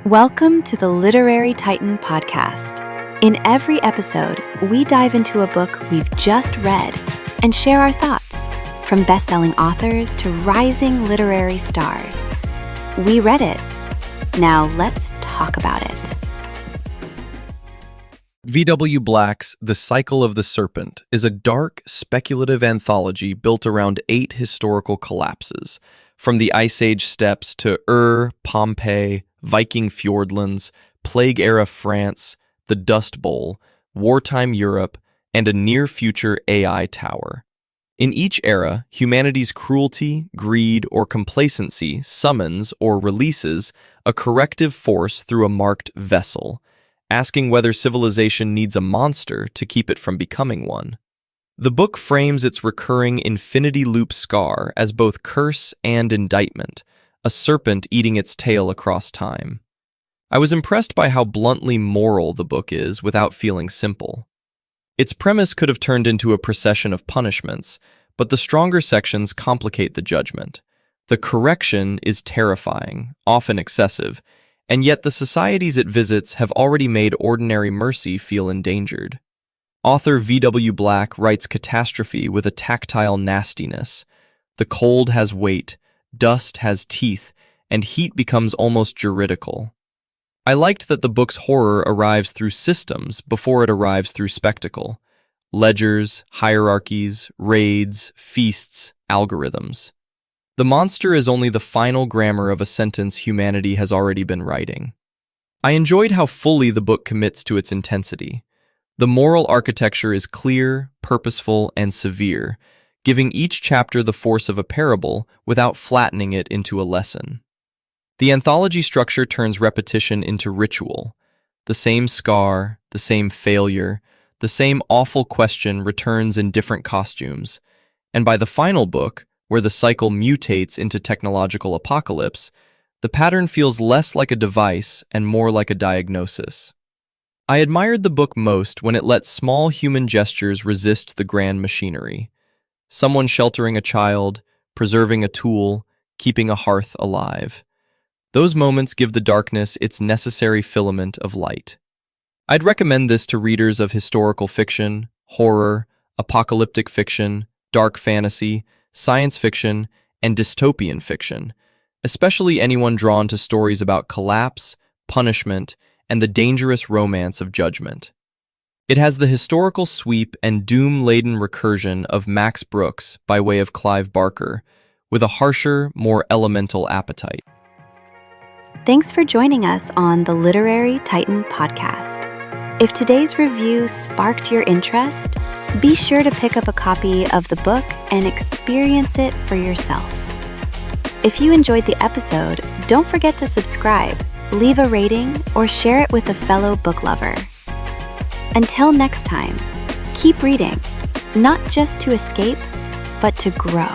Welcome to the Literary Titan podcast. In every episode, we dive into a book we've just read and share our thoughts, from best-selling authors to rising literary stars. We read it. Now let's talk about it. V.W. Black's The Cycle of the Serpent is a dark, speculative anthology built around 8 historical collapses, from the Ice Age steppes to Pompeii, Viking Fjordlands, Plague-era France, the Dust Bowl, wartime Europe, and a near-future AI tower. In each era, humanity's cruelty, greed, or complacency summons or releases a corrective force through a marked vessel, asking whether civilization needs a monster to keep it from becoming one. The book frames its recurring infinity loop scar as both curse and indictment, a serpent eating its tail across time. I was impressed by how bluntly moral the book is without feeling simple. Its premise could have turned into a procession of punishments, but the stronger sections complicate the judgment. The correction is terrifying, often excessive, and yet the societies it visits have already made ordinary mercy feel endangered. Author V.W. Black writes catastrophe with a tactile nastiness. The cold has weight, dust has teeth, and heat becomes almost juridical. I liked that the book's horror arrives through systems before it arrives through spectacle. Ledgers, hierarchies, raids, feasts, algorithms. The monster is only the final grammar of a sentence humanity has already been writing. I enjoyed how fully the book commits to its intensity. The moral architecture is clear, purposeful, and severe, giving each chapter the force of a parable without flattening it into a lesson. The anthology structure turns repetition into ritual. The same scar, the same failure, the same awful question returns in different costumes, and by the final book, where the cycle mutates into technological apocalypse, the pattern feels less like a device and more like a diagnosis. I admired the book most when it let small human gestures resist the grand machinery. Someone sheltering a child, preserving a tool, keeping a hearth alive. Those moments give the darkness its necessary filament of light. I'd recommend this to readers of historical fiction, horror, apocalyptic fiction, dark fantasy, science fiction, and dystopian fiction, especially anyone drawn to stories about collapse, punishment, and the dangerous romance of judgment. It has the historical sweep and doom-laden recursion of Max Brooks by way of Clive Barker, with a harsher, more elemental appetite. Thanks for joining us on the Literary Titan podcast. If today's review sparked your interest, be sure to pick up a copy of the book and experience it for yourself. If you enjoyed the episode, don't forget to subscribe, leave a rating, or share it with a fellow book lover. Until next time, keep reading, not just to escape, but to grow.